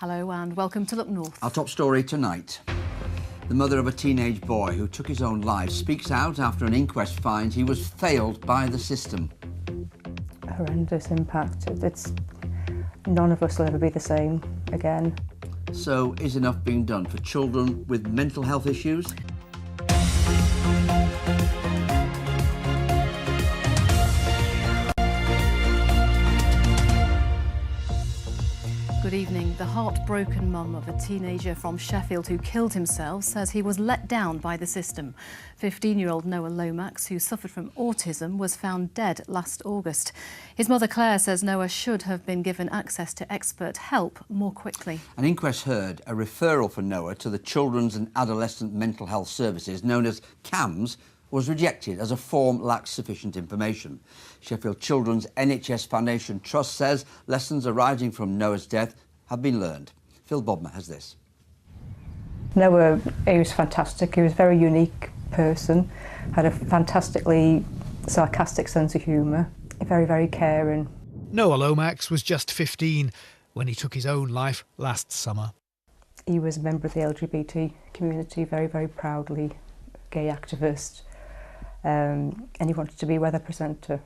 Hello and welcome to Look North. Our top story tonight. The mother of a teenage boy who took his own life speaks out after an inquest finds he was failed by the system. Horrendous impact. None of us will ever be the same again. So, is enough being done for children with mental health issues? Good evening. The heartbroken mum of a teenager from Sheffield who killed himself says he was let down by the system. 15-year-old Noah Lomax, who suffered from autism, was found dead last August. His mother Claire says Noah should have been given access to expert help more quickly. An inquest heard a referral for Noah to the Children's and Adolescent Mental Health Services, known as CAMS, was rejected as a form lacked sufficient information. Sheffield Children's NHS Foundation Trust says lessons arising from Noah's death have been learned. Phil Bodmer has this. Noah, he was fantastic. He was a very unique person, had a fantastically sarcastic sense of humour, very, very caring. Noah Lomax was just 15 when he took his own life last summer. He was a member of the LGBT community, very, very proudly gay activist, and he wanted to be a weather presenter.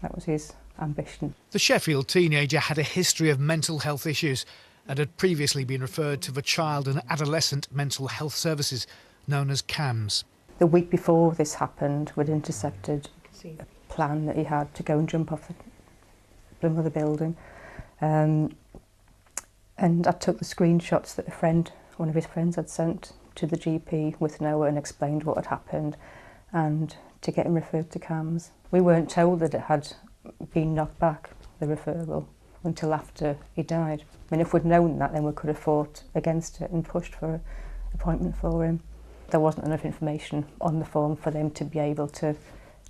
That was his ambition. The Sheffield teenager had a history of mental health issues and had previously been referred to the Child and Adolescent Mental Health Services, known as CAMS. The week before this happened, we'd intercepted a plan that he had to go and jump off the brim of the building. And I took the screenshots that one of his friends had sent to the GP with Noah and explained what had happened and to get him referred to CAMS. We weren't told that it had been knocked back, the referral, until after he died. I mean, if we'd known that, then we could have fought against it and pushed for an appointment for him. There wasn't enough information on the form for them to be able to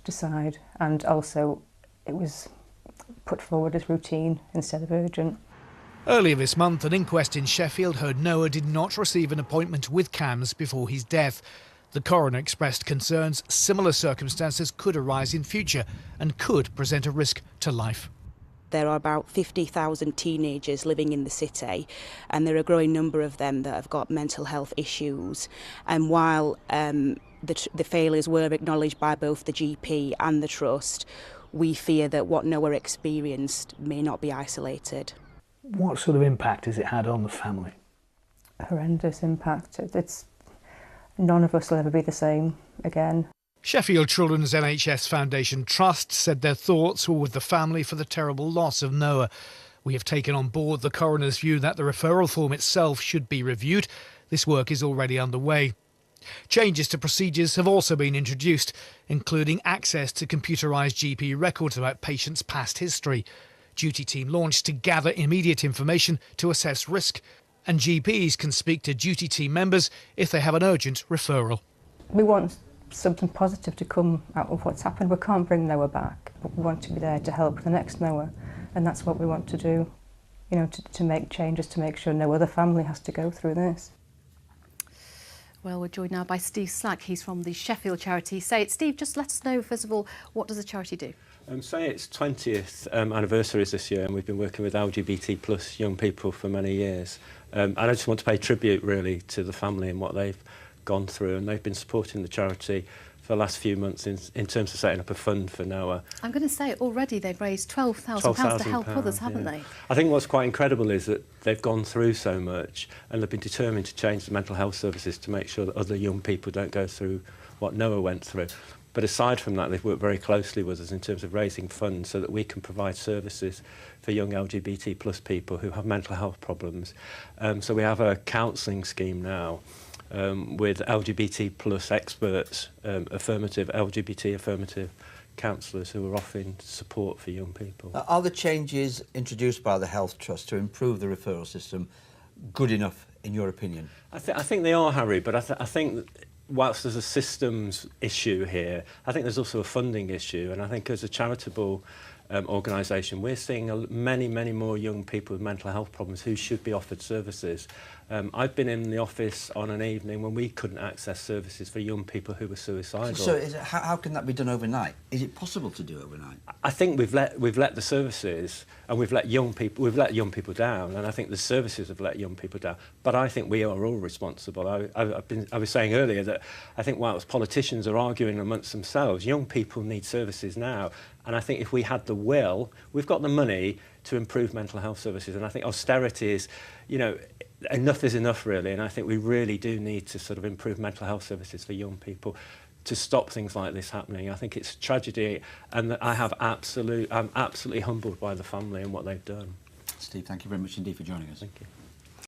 decide, and also it was put forward as routine instead of urgent. Earlier this month, an inquest in Sheffield heard Noah did not receive an appointment with CAMS before his death. The coroner expressed concerns similar circumstances could arise in future and could present a risk to life. There are about 50,000 teenagers living in the city, and there are a growing number of them that have got mental health issues. And while the failures were acknowledged by both the GP and the Trust, we fear that what Noah experienced may not be isolated. What sort of impact has it had on the family? Horrendous impact. None of us will ever be the same again. Sheffield Children's NHS Foundation Trust said their thoughts were with the family for the terrible loss of Noah. We have taken on board the coroner's view that the referral form itself should be reviewed. This work is already underway. Changes to procedures have also been introduced, including access to computerised GP records about patients' past history. Duty team launched to gather immediate information to assess risk, and GPs can speak to duty team members if they have an urgent referral. We want something positive to come out of what's happened. We can't bring Noah back, but we want to be there to help the next Noah, and that's what we want to do, you know, to make changes, to make sure no other family has to go through this. Well, we're joined now by Steve Slack. He's from the Sheffield charity Say It. Steve, just let us know, first of all, what does the charity do? Say It's 20th anniversary is this year, and we've been working with LGBT plus young people for many years. And I just want to pay tribute, really, to the family and what they've gone through, and they've been supporting the charity for the last few months in terms of setting up a fund for Noah. I'm going to say already they've raised £12,000 to help others, haven't they? I think what's quite incredible is that they've gone through so much and they've been determined to change the mental health services to make sure that other young people don't go through what Noah went through. But aside from that, they've worked very closely with us in terms of raising funds so that we can provide services for young LGBT plus people who have mental health problems. So we have a counselling scheme now with LGBT plus experts, LGBT affirmative counsellors who are offering support for young people. Are the changes introduced by the Health Trust to improve the referral system good enough, in your opinion? I think they are, Harry, but I think that whilst there's a systems issue here, I think there's also a funding issue, and I think as a charitable organisation, we're seeing many more young people with mental health problems who should be offered services. I've been in the office on an evening when we couldn't access services for young people who were suicidal. So how can that be done overnight? Is it possible to do overnight? I think we've let the services, and we've let young people down, and I think the services have let young people down. But I think we are all responsible. I was saying earlier that I think whilst politicians are arguing amongst themselves, young people need services now. And I think if we had the will, we've got the money to improve mental health services. And I think austerity is, enough is enough, really. And I think we really do need to sort of improve mental health services for young people to stop things like this happening. I think it's a tragedy, and I'm absolutely humbled by the family and what they've done. Steve, thank you very much indeed for joining us. Thank you.